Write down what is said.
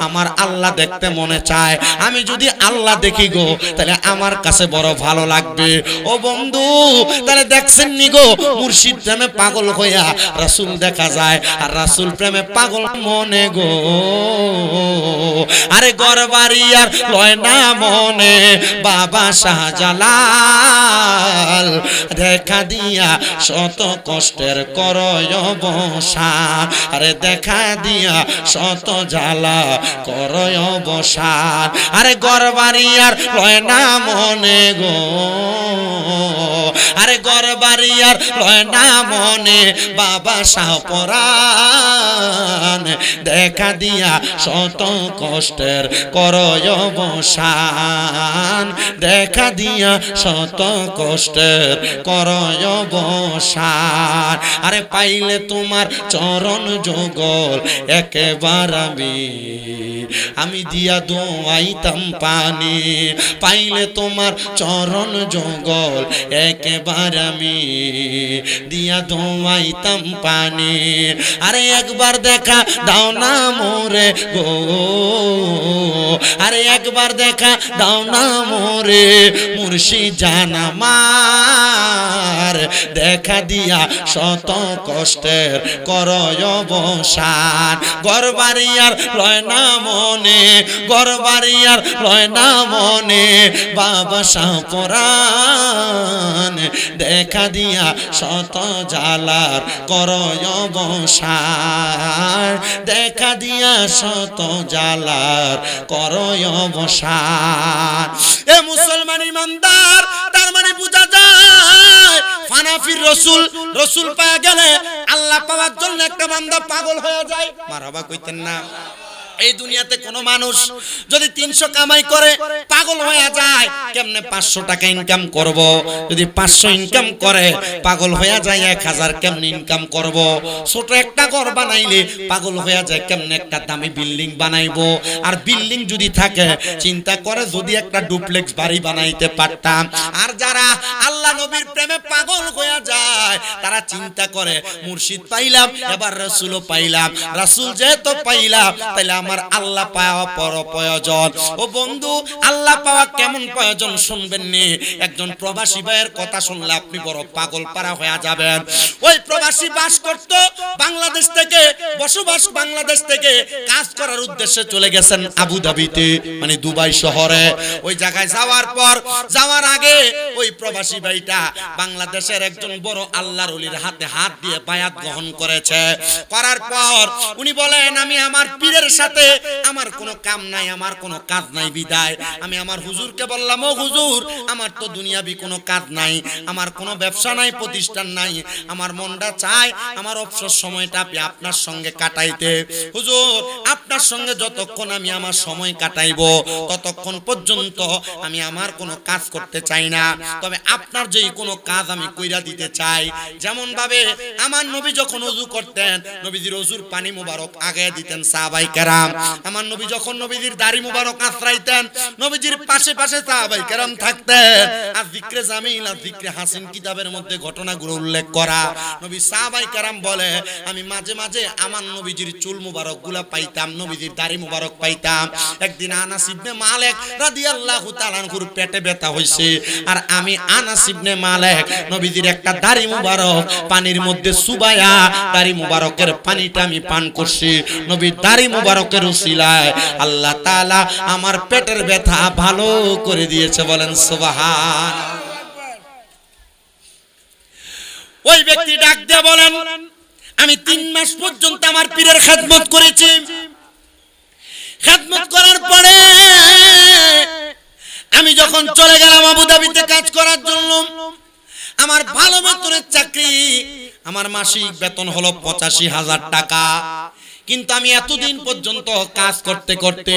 আমার আল্লাহ দেখতে মনে চায়। আমি যদি আল্লাহ দেখি গো তাহলে আমার কাছে বড় ভালো লাগবে। ও বন্ধু, তাহলে দেখছেন নি গো, মুর্শিদ প্রেমে পাগল হইয়া রাসূল দেখা যায়, আর রাসূল প্রেমে পাগল মনে গো। আরে গরবাড়ি আর লয় না মনে বাবা শাহজালাল, দেখা দিয়া শত কষ্টের করয় অবসান। আরে দেখা দিয়া শত জ্বালা করয় অবসান। আরে গরবাড়ি আর লয় না মনে গো, আরে গরবাড়ি আর লয় না মনে বাবা শাহপরান, দেখা দিয়া শত কষ্টের করয় অবসান। দেখা দিয়া শত কষ্টের করয় অবসান। আরে পাইলে তোমার চরণ যুগল একেবার আমি দিয়া দোয়াইতাম পানি। পাইলে তোমার চরণ যুগল একেবার আমি দিয়া দোয়াইতাম পানি। আরে একবার দেখা দাও না মোরে গো, আরে একবার দেখা দাও না মোরে মুর্শিদ জান আমার, দেখা দিয়া শত কষ্টের করয় অবসান। গরবাড়ি আর লয় না মনে, গরবাড়ি আর লয় না মনে বাবা শাহপরান, দেখা দিয়া শত জ্বালার করয় অবসান। দেখা দিয়া শত জ্বালার করয় অবসান। এ মুসলমান ইমানদার, তার মানে বোঝা যায় ফানাফির রসুল, রসুল পাওয়া গেলে আল্লাহ পাওয়ার জন্য একটা বান্দা পাগল হয়ে যায়। মারহাবা কইতেন না? এই দুনিয়াতে কোন মানুষ যদি 300 কামাই করে পাগল হয়ে যায়, কেমনে 500 টাকা ইনকাম করব? যদি 500 ইনকাম করে পাগল হয়ে যায় 1000 কেমনে ইনকাম করব? ছোট একটা ঘর বানাইলে পাগল হয়ে যায় কেমনে একটা দামি বিল্ডিং বানাইবো। আর বিল্ডিং যদি থাকে চিন্তা করে যদি একটা ডুপ্লেক্স বাড়ি বানাইতে পারতাম। আর যারা আল্লাহ নবীর প্রেমে পাগল হয়ে যায় তারা চিন্তা করে মুর্শিদ পাইলাম, এবার রাসূলও পাইলাম, রাসূল যেহেতু পাইলাম তাইলে আমার আল্লাহ পাওয়া বড় প্রয়োজন। ও বন্ধু, আল্লাহ পাওয়া কেমন প্রয়োজন শুনবেন নি? একজন প্রবাসী ভাইয়ের কথা শুনলে আপনি বড় পাগল পারা হয়ে যাবেন। ওই প্রবাসী বাস করত বাংলাদেশ থেকে, বসবাস বাংলাদেশ থেকে কাজ করার উদ্দেশ্যে চলে গেছেন আবুধাবিতে, মানে দুবাই শহরে। ওই জায়গায় যাওয়ার পর, যাওয়ার আগে ওই প্রবাসী ভাইটা বাংলাদেশের একজন বড় আল্লাহর ওলির হাতে হাত দিয়ে বায়াত গ্রহণ করেছে। করার পর উনি বলেন, আমি আমার পীরের সাথে আমার কোনো কাম নাই, আমার কোনো কাজ নাই, বিদায় আমি আমার হুজুরকে বললাম, ও হুজুর আমার তো দুনিয়াবি কোনো কাজ নাই, আমার কোনো ব্যবসা নাই, প্রতিষ্ঠান নাই, আমার মনটা চায় আমার অবসর সময়টা আমি আপনার সঙ্গে কাটাইতে। হুজুর আপনার সঙ্গে যতক্ষণ আমি আমার সময় কাটাইবো ততক্ষণ পর্যন্ত আমি আমার কোনো কাজ করতে চাই না, তবে আপনার যেই কোনো কাজ আমি কইরা দিতে চাই। যেমন ভাবে আমার নবী যখন ওযু করতেন, নবীজির ওযুর পানি মুবারক আগায় দিতেন সাহাবায়ে কেরাম। আমার নবী যখন নবীজির দাড়ি মুবারক আঁচড়াইতেন, নবীজির পাশে পাশে সাহাবায়ে কেরাম থাকতেন। আর যিকরে জামিল আর যিকরে হাসিন কিতাবের মধ্যে ঘটনাগুলো উল্লেখ করা। নবী সাহাবায়ে কেরাম বলে, আমি মাঝে মাঝে আমার নবীজির চুল মুবারক গুলা পাইতাম, নবীজির দাড়ি মুবারক পাইতাম। একদিন আনাস ইবনে মালিক রাদিয়াল্লাহু তাআলা আনহুর পেটে ব্যথা হইছে, আর আমি আনাস ইবনে মালিক নবীজির একটা দাড়ি মুবারক পানির মধ্যে চুবায়া দাড়ি মুবারকের পানিটা আমি পান করছি। নবীর দাড়ি মুবারকের উসিলায় আল্লাহ তাআলা আমার পেটের ব্যথা ভালো করে দিয়েছে, বলেন সুবহান। ওই ব্যক্তি ডাক দিয়ে বলেন, আমি 3 মাস পর্যন্ত আমার পীরের খেদমত করেছি। খেদমত করার পরে আমি যখন চলে গেলাম আবুধাবিতে কাজ করার জন্য, আমার ভালো বেতনের চাকরি, আমার মাসিক বেতন হলো 85,000 টাকা। কিন্তু আমি এতদিন পর্যন্ত কাজ করতে করতে